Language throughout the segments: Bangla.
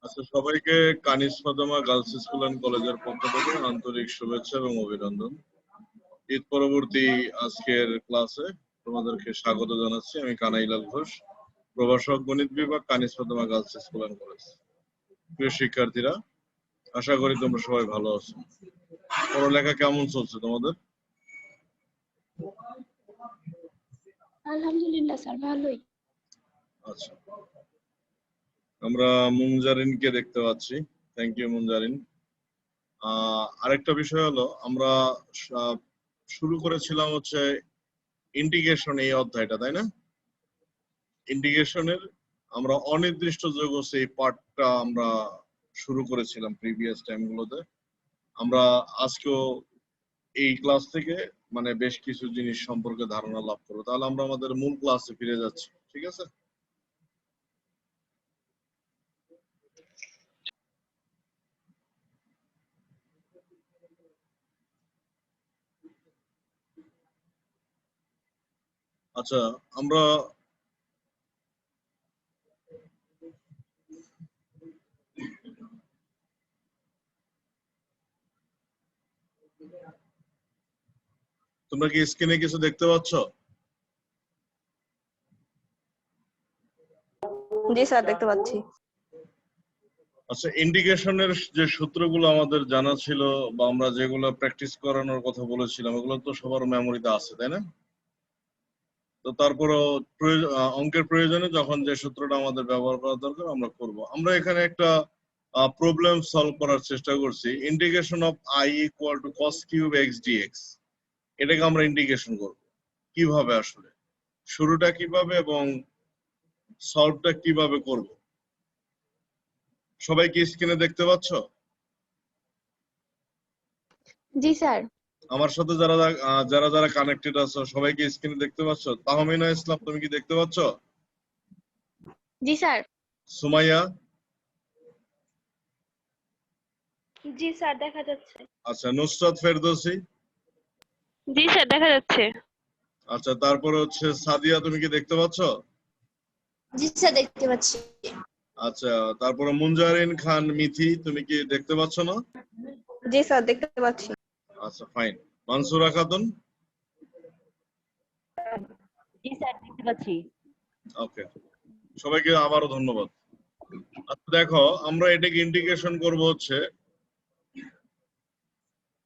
আচ্ছা, সবাইকে কানিজ ফাতেমা গার্লস স্কুল অ্যান্ড কলেজের পক্ষ থেকে আন্তরিক শুভেচ্ছা এবং অভিনন্দন। ঈদ পরবর্তী আজকের ক্লাসে তোমাদেরকে স্বাগত জানাচ্ছি। আমি কানাইলাল ঘোষ, প্রভাষক গণিত বিভাগ, Kaniz Fatema girls school and college. প্রিয় শিক্ষার্থীরা, আশা করি তোমরা সবাই ভালো আছো। পড়ালেখা কেমন চলছে তোমাদের? আলহামদুলিল্লাহ স্যার, ভালোই। আচ্ছা, আমরা মুনজারিনকে দেখতে পাচ্ছি। Thank you Munjarin. আরেকটা বিষয় হলো, আমরা শুরু করেছিলাম হচ্ছে ইন্টিগ্রেশন এই অধ্যায়টা, তাই না? ইন্টিগ্রেশনের আমরা অনির্দিষ্ট যৌগ এই পার্টটা আমরা শুরু করেছিলাম প্রিভিয়াস টাইমগুলোতে। আমরা আজকেও এই ক্লাস থেকে মানে বেশ কিছু জিনিস সম্পর্কে ধারণা লাভ করবো। তাহলে আমরা আমাদের মূল ক্লাসে ফিরে যাচ্ছি, ঠিক আছে? আচ্ছা, আমরা তোমরা কি স্ক্রিনে কিছু দেখতে পাচ্ছ? জি স্যার, দেখতে পাচ্ছি। আচ্ছা, ইন্টিগ্রেশনের যে সূত্রগুলো আমাদের জানা ছিল বা আমরা যেগুলো প্র্যাকটিস করানোর কথা বলেছিলাম, এগুলো তো সবার মেমোরিতে আছে, তাই না? তো তারপরও অঙ্কের প্রয়োজনে যখন যে সূত্রটা আমাদের ব্যবহার করা দরকার আমরা করব। আমরা এখানে একটা প্রবলেম সলভ করার চেষ্টা করছি। Integration of I equal to cos cube x dx, এটাকে আমরা ইন্টিগ্রেশন করব কিভাবে, আসলে শুরুটা কিভাবে এবং সলভটা কিভাবে করব। সবাই কি স্ক্রিনে দেখতে পাচ্ছ? জি স্যার। আমার সাথে যারা যারা যারা কানেক্টেড আছো সবাই কি স্ক্রিনে দেখতে পাচ্ছ? তাহমিনা ইসলাম, তুমি কি দেখতে পাচ্ছ? জি স্যার। সুমাইয়া? জি স্যার, দেখা যাচ্ছে। আচ্ছা, নুসরাত ফেরদৌসি? জি স্যার, দেখা যাচ্ছে। আচ্ছা, তারপরে হচ্ছে সাদিয়া, তুমি কি দেখতে পাচ্ছ? জি স্যার, দেখতে পাচ্ছি। আচ্ছা, তারপরে মুনজারিন খান মিথি, তুমি কি দেখতে পাচ্ছ না? জি স্যার, দেখতে পাচ্ছি। আচ্ছা, ফাইন। মানসুরা খাতুন? জি স্যার, দেখতে পাচ্ছি। ওকে, সবাইকে আবারও ধন্যবাদ। আচ্ছা দেখো, আমরা এটাকে ইন্টিগ্রেশন করব হচ্ছে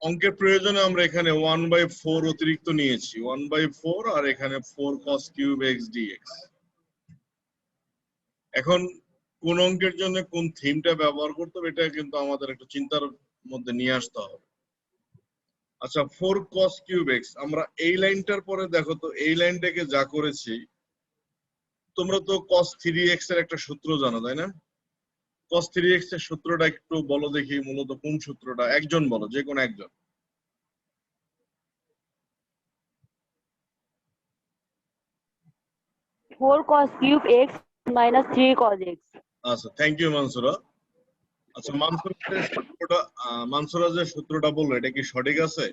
অঙ্কের প্রয়োজনে আমরা এখানে 1/4 অতিরিক্ত নিয়েছি, 1/4 আর এখানে 4 cos কিউব x dx। এখন কোন অঙ্কের জন্য কোন থিমটা ব্যবহার করতে হবে এটা কিন্তু আমাদের একটা চিন্তার মধ্যে নিয়ে আসতে হবে। আচ্ছা, 4 cos কিউব x, আমরা এই লাইনটার পরে দেখো তো, এই লাইনটাকে যা করেছি, তোমরা তো cos 3x এর একটা সূত্র জানো, তাই না? cos 3x এর সূত্রটা একটু বলো দেখি, মূলত কোন সূত্রটা, একজন বলো, যে কোনো একজন। 4 cos cube x minus 3 cos x। আচ্ছা, থ্যাংক ইউ মানসুরা। আচ্ছা, মানসুরা যে সূত্রটা বললো এটা কি সঠিক আছে?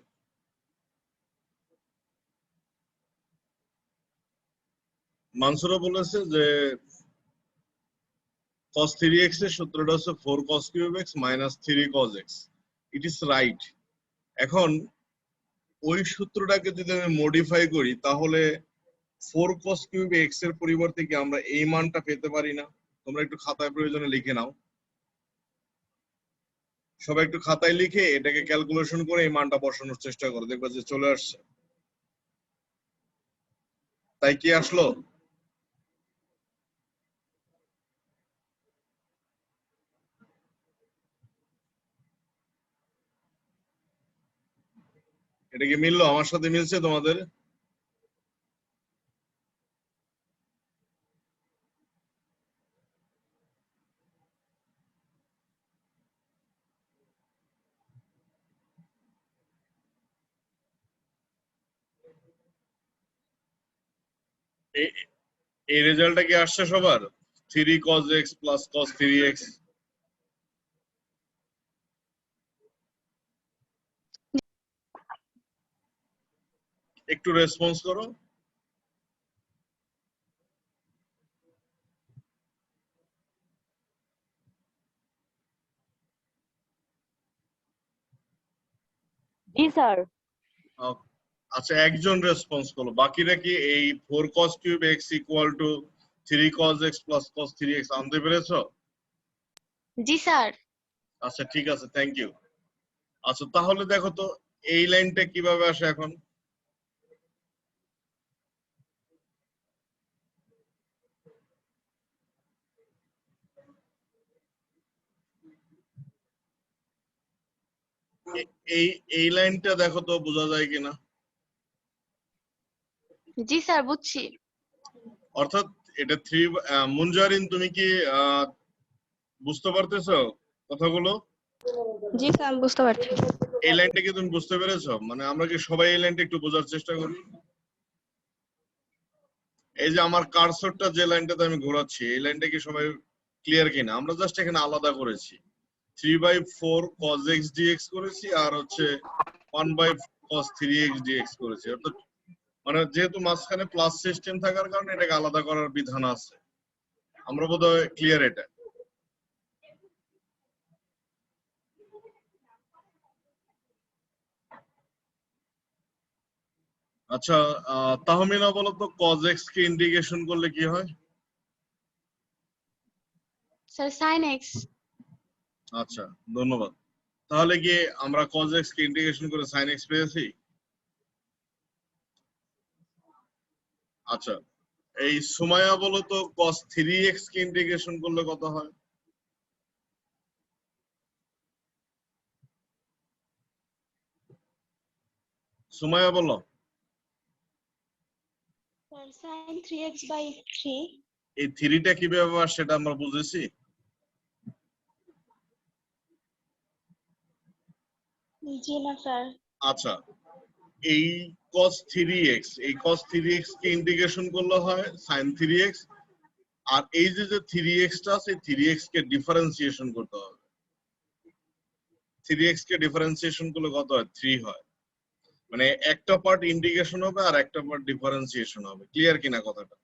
মানসুরা বলেছে যে cos 3x এর সূত্রটা হচ্ছে 4 cos cube x minus 3 cos x। It is right. এখন ওই সূত্রটাকে যদি আমি মডিফাই করি তাহলে 4 cos cube x এর পরিবর্তে কি আমরা এই মানটা পেতে পারি না? তোমরা একটু খাতায় প্রয়োজনে লিখে নাও। সবাই একটু খাতায় লিখে এটাকে ক্যালকুলেশন করে এই মানটা বসানোর চেষ্টা করো, দেখবা যে চলে আসছে। তাই কি আসলো? এটা কি মিললো? আমার সাথে মিলছে তোমাদের? এই রেজাল্টটা কি আসছে সবার? 3 cos x plus cos 3x। একটু রেসপন্স করো। জি স্যার। আচ্ছা, একজন রেসপন্স করলো, বাকিরা কি এই 4 cos cube x equal to 3 cos x plus cos 3x আনতে পেরেছো? জি স্যার। আচ্ছা ঠিক আছে, থ্যাংক ইউ। আচ্ছা তাহলে দেখো তো এই লাইনটা কিভাবে আসে এখন। এই এই লাইনটা দেখো তো বোঝা যায় কিনা। জি স্যার বুঝছি। অর্থাৎ এটা 3 মুনজারিন, তুমি কি বুঝতে পারতেছো কথাগুলো? জি স্যার আমি বুঝতে পারছি। এই লাইনটা কি তুমি বুঝতে পেরেছো? মানে আমরা কি সবাই এই লাইনটা একটু বোঝার চেষ্টা করি। এই যে আমার কার্সরটা যে লাইনটাতে আমি ঘোরাচ্ছি, এই লাইনটা কি সবাই ক্লিয়ার কিনা? আমরা জাস্ট এখানে আলাদা করেছি, 3/4 cos x dx করেছি আর হচ্ছে 1/cos 3x dx করেছি। অর্থাৎ মানে যেহেতু মাঝখানে প্লাস সিস্টেম থাকার কারণে এটাকে আলাদা করার বিধান আছে। আমরা বোধহয় ক্লিয়ার এটা। আচ্ছা তাহমিনা বলো তো cos x কে ইন্টিগ্রেশন করলে কি হয়? Sir sin x। আচ্ছা ধন্যবাদ। তাহলে কি আমরা cos x কে ইন্টিগ্রেশন করে sin x পেয়েছি? আচ্ছা এই সুমাইয়া বলো তো cos 3x কে ইন্টিগ্রেশন করলে কত হয়? সুমাইয়া বলো। Sir sin 3x/3। এই 3টা কিভাবে আসে সেটা আমরা বুঝেছি। জি না স্যার। আচ্ছা এই cos 3x, এই cos 3x কে ইন্টিগ্রেশন করলে হয় sin 3x, আর এই যে 3x টা আছে 3x কে ডিফারেন্সিয়েশন করতে হবে। 3x কে ডিফারেন্সিয়েশন করলে কত হয়? 3 হয়। মানে একটা পার্ট ইন্টিগ্রেশন হবে আর একটা পার্ট ডিফারেন্সিয়েশন হবে। ক্লিয়ার কিনা কথাটা?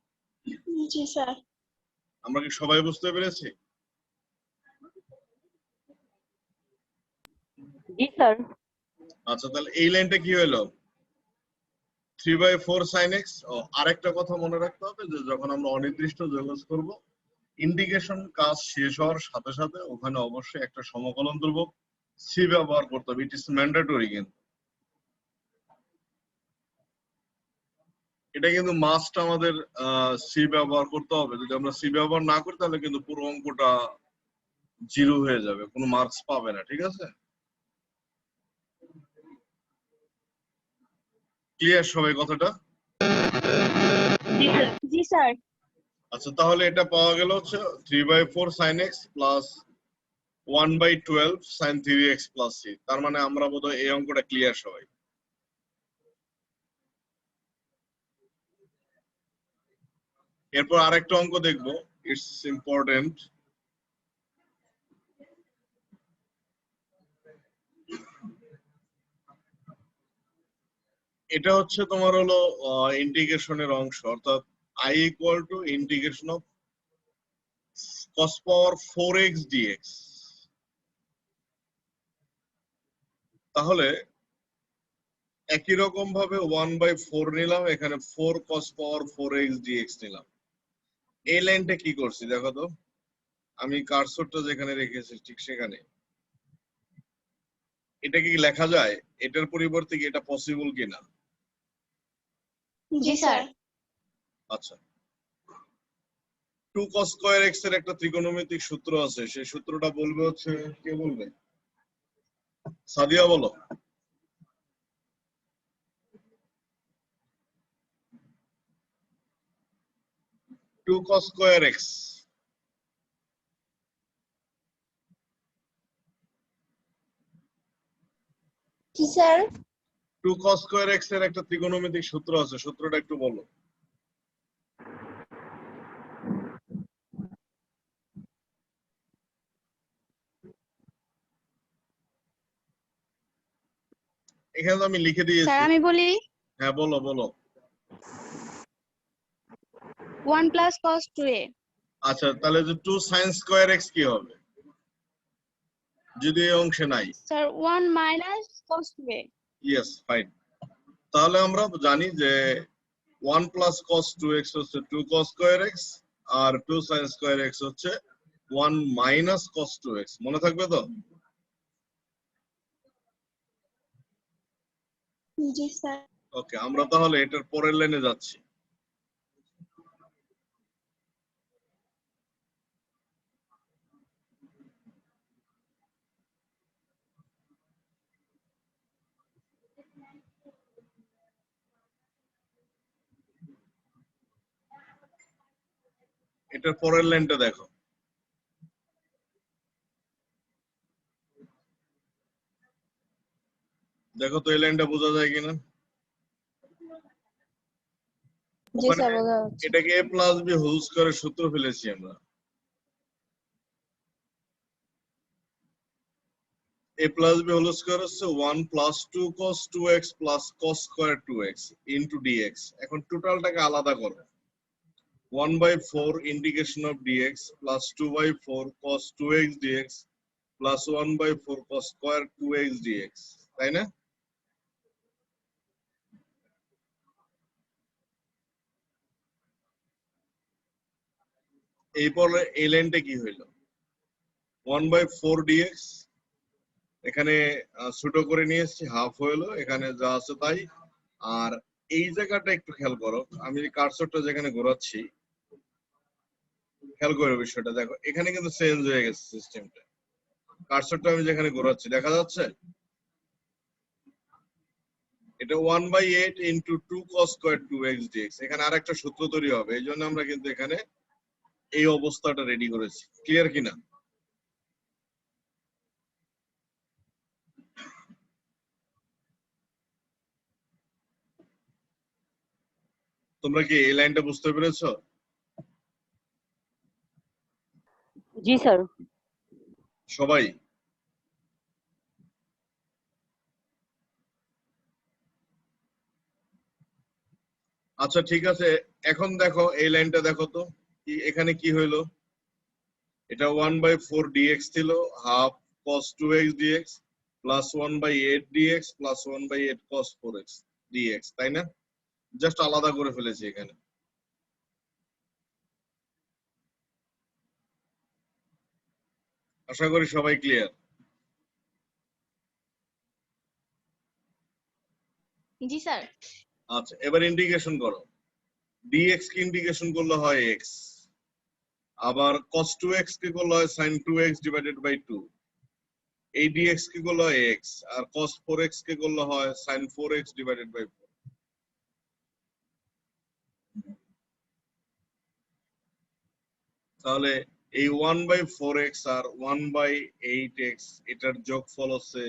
জি স্যার। আমরা কি সবাই বুঝতে পেরেছি? জি স্যার। আচ্ছা তাহলে এই লাইনটা কি হলো? 3/4 sin x। আরেকটা কথা মনে রাখতে হবে যে যখন আমরা অনির্দিষ্ট যোগজ করব, ইন্টিগ্রেশন কাজ শেষ হওয়ার সাথে সাথে ওখানে অবশ্যই একটা সমকলন ধ্রুবক সি ব্যবহার করতে হবে। It is mandatory. কিন্তু এটা কিন্তু মাস্ট আমাদের সি ব্যবহার করতে হবে। যদি আমরা সি ব্যবহার না করি তাহলে কিন্তু পুরো অঙ্কটা জিরো হয়ে যাবে, কোনো মার্কস পাবে না। ঠিক আছে? ক্লিয়ার সবাই কথাটা? জি স্যার। আচ্ছা তাহলে এটা পাওয়া গেল হচ্ছে 3/4 sin x plus 1/12 sin 3x plus c। তার মানে আমরা বোধহয় এই অঙ্কটা ক্লিয়ার সবাই। এরপর আরেকটা অঙ্ক দেখবো, ইটস ইম্পর্টেন্ট। এটা হচ্ছে তোমার হলো ইন্টিগ্রেশনের অংশ, অর্থাৎ i equal to integration of cos power 4x dx। তাহলে একই রকম ভাবে 1/4 নিলাম, এখানে 4 cos পাওয়ার 4x dx নিলাম। এই লাইনটা কি করছি দেখো তো, আমি কার্সরটা যেখানে রেখেছি ঠিক সেখানে। এটা কি লেখা যায়? এটার পরিবর্তে কি এটা পসিবল কিনা? জি স্যার। আচ্ছা 2 cos স্কয়ার x এর একটা ত্রিকোণমিতিক সূত্র আছে, সেই সূত্রটা বলবে হচ্ছে, কে বলবে? সাদিয়া বলো। Two cos square x। কি স্যার? 2 cos স্কয়ার x এর একটা ত্রিকোণমিতিক সূত্র আছে, সূত্রটা একটু বলো। এখানে তো আমি লিখে দিয়েছি। স্যার আমি বলি। হ্যাঁ বলো বলো। 1 + cos 2a। আচ্ছা তাহলে যে 2 sin স্কয়ার x কি হবে যদি এই অংশে নাই? Sir 1 - cos 2a। Yes, fine. তাহলে আমরা জানি যে 1 প্লাস cos 2x হচ্ছে 2 cos স্কয়ার x, আর 2 sin স্কয়ার x হচ্ছে 1 মাইনাস cos 2x। মনে থাকবে তো? জি স্যার। ওকে, আমরা তাহলে এটার পরের লাইনে যাচ্ছি। এটার পরের লাইনটা দেখো। দেখো তো এই লাইনটা বোঝা যায় কিনা। জি ওখানে স্যার বোঝা যাচ্ছে। এটাকে a প্লাস b হোল স্কয়ারের সূত্র ফেলেছি আমরা। a plus b whole square হচ্ছে 1 plus 2 cos 2x plus cos square 2x into dx। এখন টোটালটাকে আলাদা করো। 1/4 integration of dx plus 2/4 cos 2x dx plus 1/4 cos square 2x dx, তাই না? এরপরে এই লাইনটা কি হইল? 1/4 dx, এখানে ছোট করে নিয়ে এসেছি, হাফ হইলো, এখানে যা আছে তাই। আর এই জায়গাটা একটু খেয়াল করো, আমি কার্সরটা যেখানে ঘোরাচ্ছি, খেয়াল করো বিষয়টা, দেখো এখানে কিন্তু চেঞ্জ হয়ে গেছে সিস্টেমটা। কার্সরটা আমি যেখানে ঘোরাচ্ছি দেখা যাচ্ছে এটা 1/8 into 2 cos square 2x dx। এখানে আরেকটা সূত্র তৈরি হবে, এই জন্য আমরা কিন্তু এখানে এই অবস্থাটা রেডি করেছি। ক্লিয়ার কিনা? তোমরা কি এই লাইনটা বুঝতে পেরেছো? জি স্যার। সবাই? আচ্ছা ঠিক আছে, এখন দেখো এই লাইনটা দেখো তো এখানে কি হইলো। এটা 1/4 dx ছিল, half cos 2x dx plus 1/8 dx plus 1/8 cos 4x dx, তাই না? জাস্ট আলাদা করে ফেলেছি এখানে। আশা করি সবাই ক্লিয়ার। জি স্যার। আচ্ছা, এবার ইন্টিগ্রেশন করো। dx কে ইন্টিগ্রেশন করলে হয় x, আবার cos 2x কে করলে হয় sin 2x ডিভাইডেড বাই 2। এই dx কে করলে হয় x, আর cos 4x কে করলে হয় sin 4x ডিভাইডেড বাই 4। তাহলে এই 1/4x আর 1/8x এটার যোগফল হচ্ছে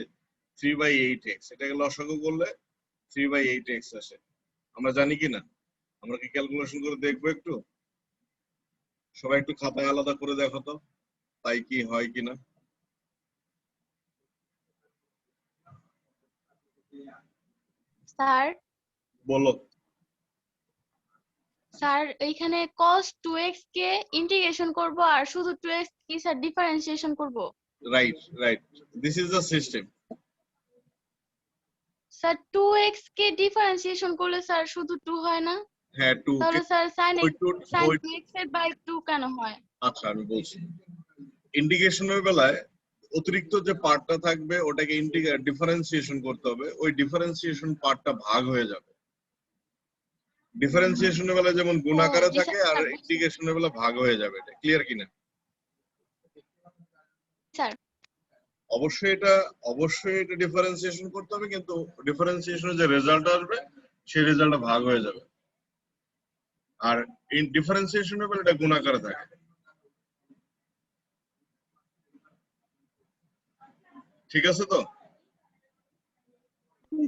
3/8x। এটাকে লসাগু করলে 3/8x আসে। আমরা জানি কি না? আমরা কি ক্যালকুলেশন করে দেখবো একটু? সবাই একটু খাতায় আলাদা করে দেখো তো তাই কি হয় কিনা। স্যার, বলো। স্যার এইখানে cos 2x কে ইন্টিগ্রেশন করব আর শুধু 2x কি স্যার ডিফারেন্সিয়েশন করব? Right, right, this is the system. Sir 2x K differentiation করলে স্যার শুধু 2 হয় না? হ্যাঁ, 2 তাহলে স্যার sin ওই x টু sin ওই 2x এর বাই 2 কেন হয়? আচ্ছা আমি বলছি, ইন্টিগ্রেশনের বেলায় অতিরিক্ত যে পার্টটা থাকবে ওটাকে ডিফারেন্সিয়েশন করতে হবে, ওই ডিফারেন্সিয়েশন পার্টটা ভাগ হয়ে যাবে। ডিফারেন্সিয়েশনের বেলা যেমন ও গুণাকারে জি থাকে, আর স্যার, ইন্টিগ্রেশনের বেলা ভাগ হয়ে যাবে। এটা ক্লিয়ার কিনা? স্যার। অবশ্যই এটা ডিফারেন্সিয়েশন করতে হবে, কিন্তু ডিফারেন্সিয়েশনের যে রেজাল্ট আসবে সেই রেজাল্টটা ভাগ হয়ে যাবে। আর ইন ডিফারেন্সিয়েশনের বেলা এটা গুণাকারে থাকে। ঠিক আছে তো?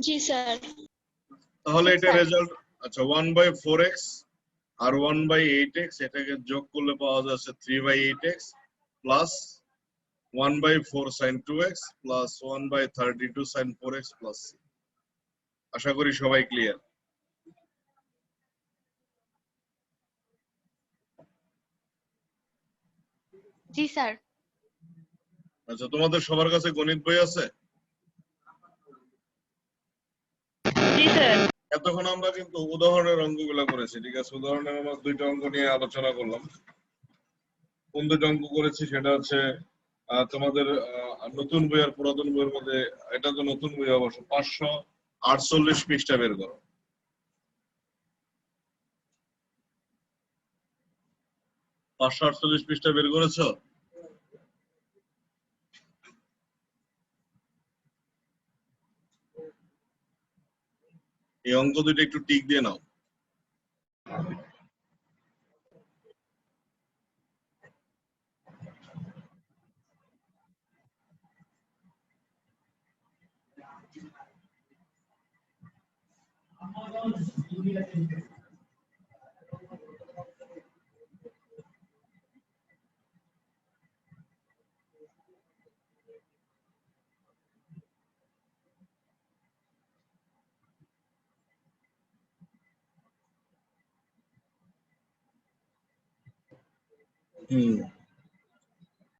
জি স্যার। তাহলে ঠিক এটা স্যার। রেজাল্ট, আচ্ছা 1/4x আর 1/8x এটাকে যোগ করলে পাওয়া যাচ্ছে 3/8x plus 1/4 sin 2x plus 1/32 sin 4x plus c। আশা করি সবাই ক্লিয়ার। জি স্যার। আচ্ছা, তোমাদের সবার কাছে গণিত বই আছে? জি স্যার। এতক্ষণ আমরা কিন্তু উদাহরণের অঙ্কগুলো করেছি, ঠিক আছে? উদাহরণের আমরা দুইটা অঙ্ক নিয়ে আলোচনা করলাম। কোন দুইটা অঙ্ক করেছি সেটা হচ্ছে তোমাদের নতুন বই আর পুরাতন বইয়ের মধ্যে, এটা তো নতুন বই অবশ্য, 548 পৃষ্ঠা বের করো। 548 পৃষ্ঠা বের করেছো? এই অঙ্ক দুইটা একটু টিক দিয়ে নাও।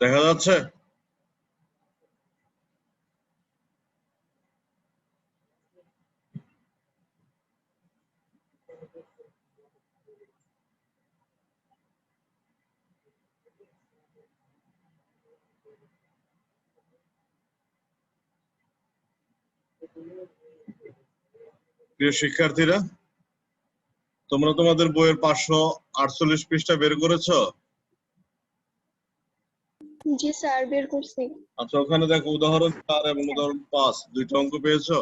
দেখা যাচ্ছে? প্রিয় শিক্ষার্থীরা, তোমরা তোমাদের বইয়ের 548 পৃষ্ঠা বের করেছো? জি স্যার, বের করছি। আচ্ছা, ওখানে দেখো উদাহরণ 4 এবং উদাহরণ 5 দুইটা অঙ্ক পেয়েছো?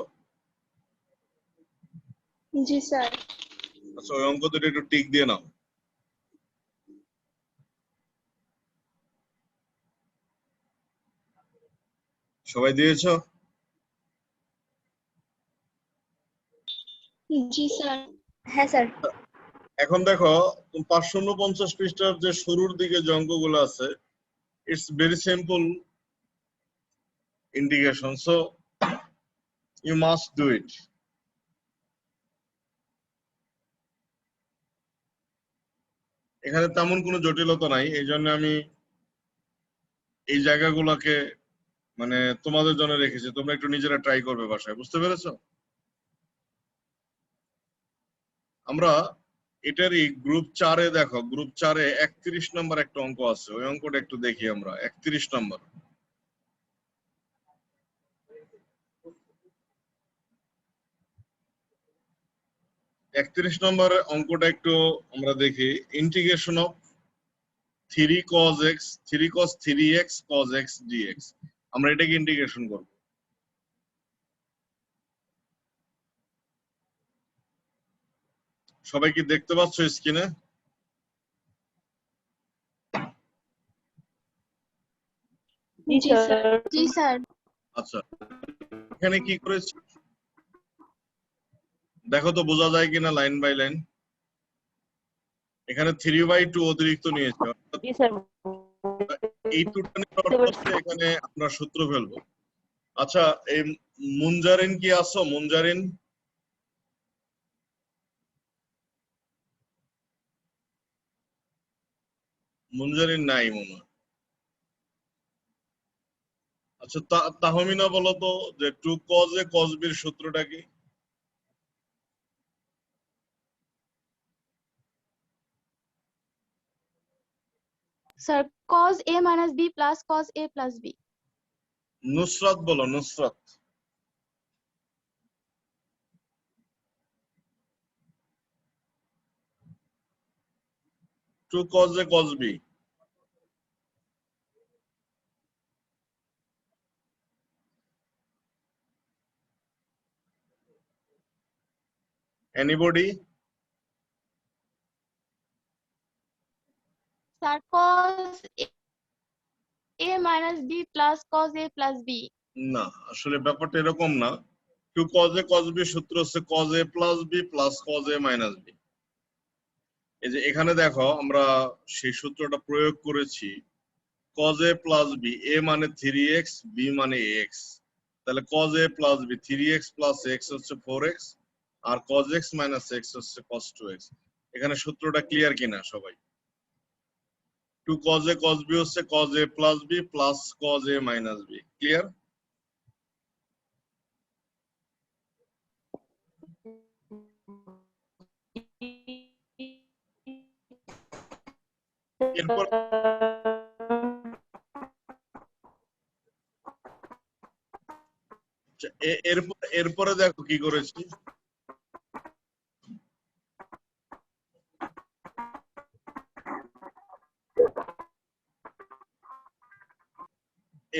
জি স্যার। আচ্ছা, ওই অঙ্ক দুটো একটু টিক দিয়ে নাও। সবাই দিয়েছো? জি স্যার। হ্যাঁ স্যার। এখন দেখো 549 পৃষ্ঠার যে শুরুর দিকে যে অঙ্কগুলো আছে, it's very simple indication, so you must do it. এখানে তেমন কোনো জটিলতা নাই, এই জন্য আমি এই জায়গাগুলোকে মানে তোমাদের জন্য রেখেছি, তোমরা একটু নিজেরা ট্রাই করবে বাসায়। বুঝতে পেরেছো? আমরা এটারই গ্রুপ 4-এ দেখো, গ্রুপ 4-এ 31 নম্বর একটা অঙ্ক আছে, ওই অঙ্কটা একটু দেখি আমরা। 31 নম্বর, অঙ্কটা একটু আমরা দেখি। Integration of 3 cos x 3 cos 3x cos x dx, আমরা এটাকে ইন্টিগ্রেশন করব। সবাই কি দেখতে পাচ্ছ স্ক্রিনে? জি জি স্যার। স্যার। জি স্যার। আচ্ছা, এখানে কি করেছি দেখো তো, বোঝা যায় কিনা লাইন বাই লাইন। এখানে 3/2 অতিরিক্ত নিয়েছে, অর্থাৎ জি স্যার। এই টুটা নেওয়ার অর্থ হচ্ছে এখানে আমরা সূত্র ফেলবো। আচ্ছা, এই মুনজারিন কি আছো? মুনজারিন? মুনজারিন নাই মনে হয়। আচ্ছা, তাহমিনা বলো তো যে 2 cos a cos b এর সূত্রটা কি? Sir cos a minus b plus cos a plus b। Nusrat বলো, Nusrat. Two cos a cos b। Anybody? Sir cos a minus b plus cos a plus b। না, আসলে ব্যাপারটা এরকম না। 2 cos a cos b সূত্র হচ্ছে cos a plus b plus cos a minus b। এই যে এখানে দেখো আমরা সেই সূত্রটা প্রয়োগ করেছি। cos a plus b, a মানে 3x, b মানে x, তাহলে cos a plus b 3x plus x হচ্ছে 4x, আর cos x minus x হচ্ছে cos 2x। এখানে সূত্রটা ক্লিয়ার কিনা সবাই? 2 cos a cos b হচ্ছে cos a plus b plus cos a minus b। Clear? এরপর এরপরে দেখো কি করেছি।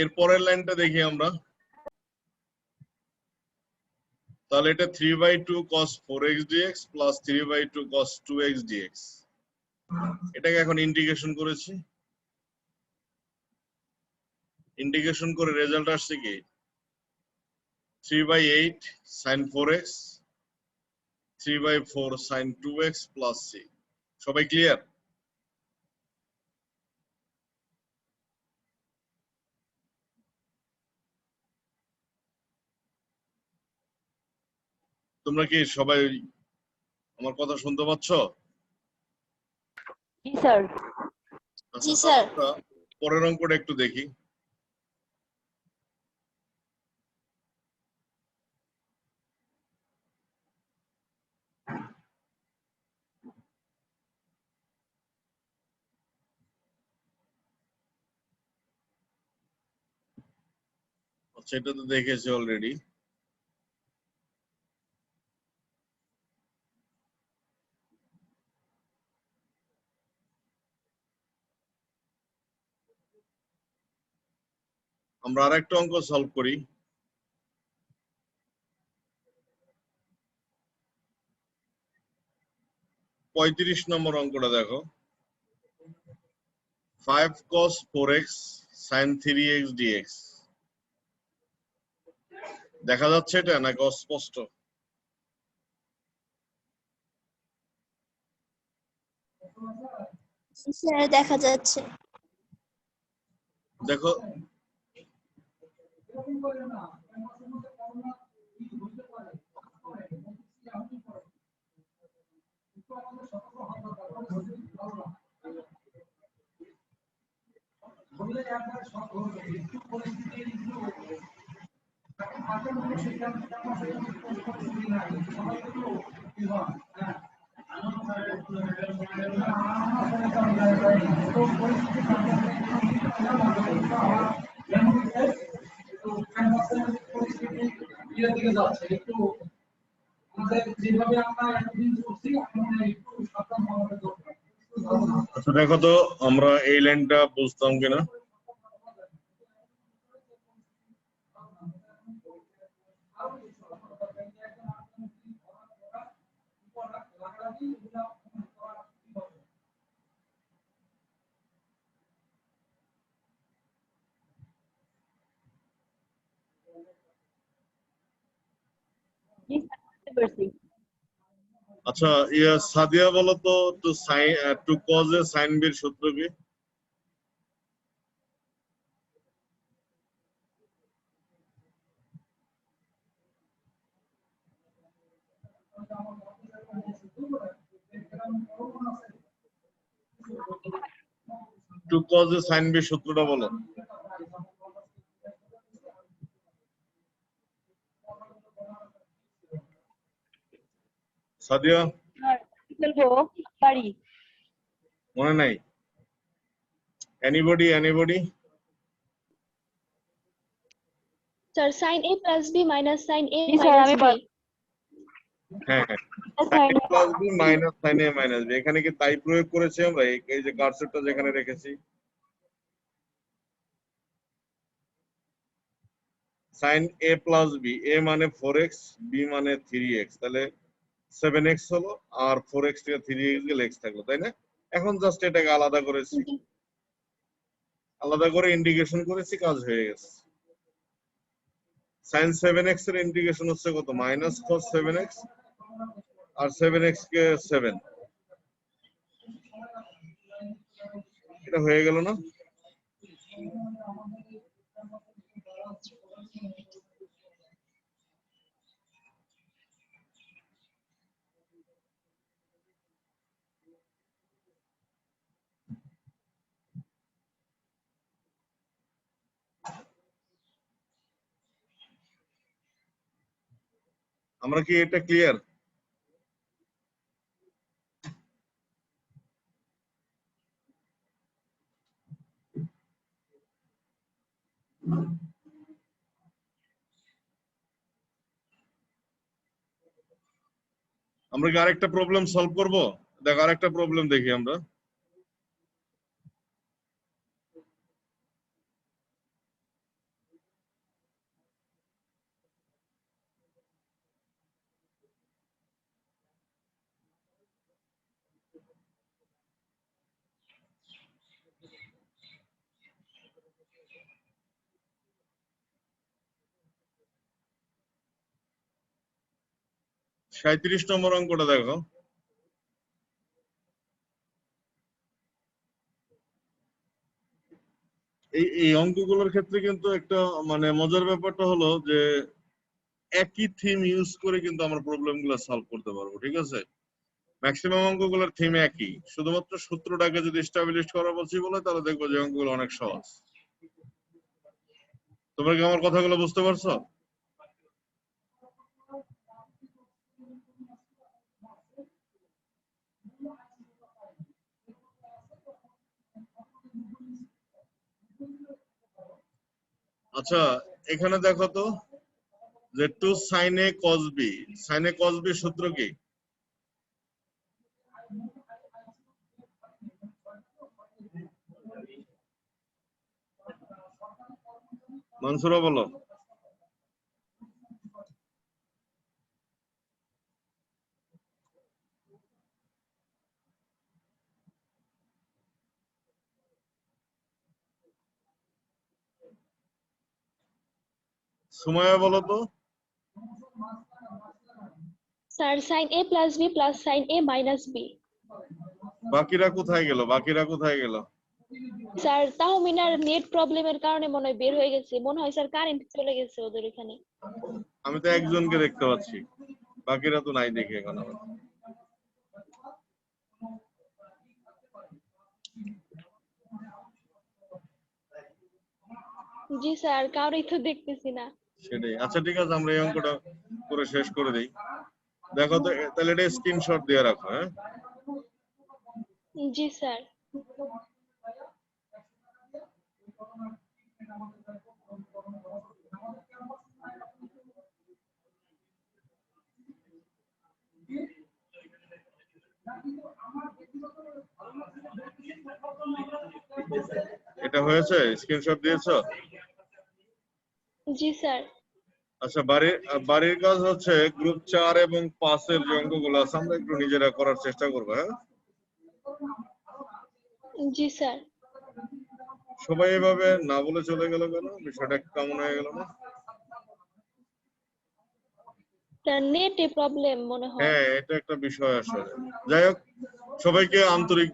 এরপরের লাইনটা দেখি আমরা, তাহলে এটা 3/2 cos 4x dx plus 3/2 cos 2x dx, এটাকে এখন ইন্টিগ্রেশন করেছি। ইন্টিগ্রেশন করে রেজাল্ট আসছে কি 3/8 sin 4x 3/4 sin 2x plus c। সবাই ক্লিয়ার? তোমরা কি সবাই আমার কথা শুনতে পাচ্ছ? জি স্যার। জি স্যার। পরের অঙ্কটা একটু দেখি। আচ্ছা, এটা তো দেখেছি অলরেডি। আমরা আরেকটা অঙ্ক সলভ করি। পঁয়ত্রিশ নম্বর অঙ্কটা দেখো, 5 cos 4x sin 3x dx। দেখা যাচ্ছে এটা নাকি অস্পষ্ট? স্যার দেখা যাচ্ছে। দেখো আচ্ছা, দেখো তো আমরা এই লাইনটা বুঝতাম কিনা। জি স্যার, বুঝতে পারছি। আচ্ছা, সাদিয়া বলো তো টু কজ এ সাইন বির সূত্র কি? টু কজ এ সাইন বির সূত্রটা বলো। সাদিয়া স্যার বলবো পারি। মনে নাই? Anybody? Sir sin a plus b minus sin a G sir, minus আমি b। হ্যাঁ হ্যাঁ, sin a plus b minus sin a minus b, এখানে কি তাই প্রয়োগ করেছি আমরা? এই যে কার্সরটা যেখানে রেখেছি, sin a plus b, a মানে 4x, b মানে 3x, তাহলে 7x হলো, আর 4x থেকে 3x গেলে x থাকলো, তাই না? এখন জাস্ট এটাকে আলাদা করেছি, আলাদা করে ইন্টিগ্রেশন করেছি, কাজ হয়ে গেছে। sin 7x এর ইন্টিগ্রেশন হচ্ছে কত? মাইনাস cos 7x, আর 7x কে 7, এটা হয়ে গেল না? আমরা কি এটা ক্লিয়ার? আমরা কি আরেকটা প্রবলেম সলভ করব? দেখ আরেকটা প্রবলেম দেখি আমরা। সাঁইত্রিশ নম্বর অঙ্কটা দেখো। এই অঙ্কগুলোর ক্ষেত্রে কিন্তু একটা মানে মজার ব্যাপারটা হলো যে একই থিম ইউজ করে কিন্তু আমরা প্রবলেমগুলো সলভ করতে পারবো, ঠিক আছে? ম্যাক্সিমাম অঙ্কগুলোর থিম একই, শুধুমাত্র সূত্রটাকে যদি এস্টাবলিশ করা বলছি বলে তাহলে দেখবো যে অঙ্কগুলো অনেক সহজ। তোমরা কি আমার কথাগুলো বুঝতে পারছো? আচ্ছা, এখানে দেখো তো যে 2 sin a cos b, sin a cos b সূত্র কি? মনসুরা বলো। সুমাইয়া বলো তো। Sir, sin A plus B plus sin A minus B. বাকিরা কোথায় গেল? বাকিরা কোথায় গেল? স্যার তাহমিনার নেট প্রবলেমের কারণে মনে হয় বের হয়ে গেছে, মনে হয় স্যার কারেন্ট চলে গেছে ওদের এখানে। আমি তো একজনকে দেখতে পাচ্ছি, বাকিরা তো নাই দেখি এখন আমার। জি স্যার, কারোই তো দেখতেছি না। সেটাই। আচ্ছা ঠিক আছে, আমরা এই অঙ্কটা করে শেষ করে দেই। দেখো তো, তাহলে এটা স্ক্রিনশট দিয়ে রাখো। হ্যাঁ, জি স্যার। এটা হয়েছে? স্ক্রিনশট দিয়েছো? জি স্যার। আচ্ছা, বাড়ির কাজ হচ্ছে গ্রুপ 4 এবং 5 এর যে অঙ্কগুলো আছে আমরা একটু নিজেরা করার চেষ্টা করবো। হ্যাঁ, জি স্যার। সবাই এভাবে না বলে চলে গেল কেন? বিষয়টা কেমন হয়ে গেল না? স্যার নেটে প্রবলেম মনে হয়। হ্যাঁ, এটা একটা বিষয় আসলে। যাই হোক, সবাইকে আন্তরিক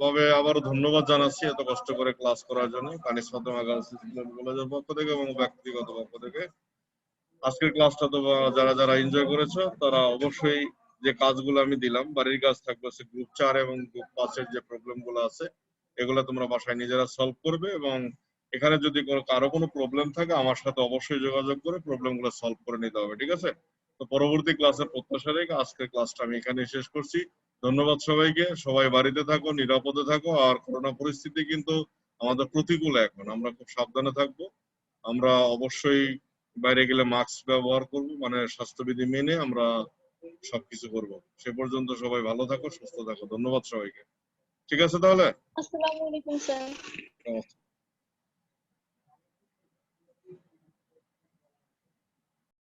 ভাবে আবারও ধন্যবাদ জানাচ্ছি এত কষ্ট করে ক্লাস করার জন্য, কানিস ফাতেমা গার্লস স্কুল কলেজের পক্ষ থেকে এবং ব্যক্তিগত পক্ষ থেকে। আজকের ক্লাসটা তো যারা যারা এনজয় করেছো তারা অবশ্যই যে কাজগুলো আমি দিলাম, বাড়ির কাজ থাকবে গ্রুপ 4 এবং গ্রুপ 5 এর যে প্রবলেম গুলো আছে এগুলো তোমরা বাসায় নিজেরা সলভ করবে, এবং এখানে যদি কারো কোনো প্রবলেম থাকে আমার সাথে অবশ্যই যোগাযোগ করে প্রবলেম গুলো সলভ করে নিতে হবে, ঠিক আছে? তো পরবর্তী ক্লাসের প্রত্যাশা রেখে আজকের ক্লাসটা আমি এখানে শেষ করছি। ধন্যবাদ সবাইকে। সবাই বাড়িতে থাকো, নিরাপদে থাকো। আর করোনা পরিস্থিতি কিন্তু আমাদের প্রতিকূল, এখন আমরা খুব সাবধানে থাকবো। আমরা অবশ্যই বাইরে গেলে মাস্ক ব্যবহার করব, মানে স্বাস্থ্যবিধি মেনে আমরা সবকিছু করব। সে পর্যন্ত সবাই ভালো থাকো, সুস্থ থাকো। ধন্যবাদ সবাইকে। ঠিক আছে তাহলে। আসসালামু আলাইকুম স্যার। নমস্কার।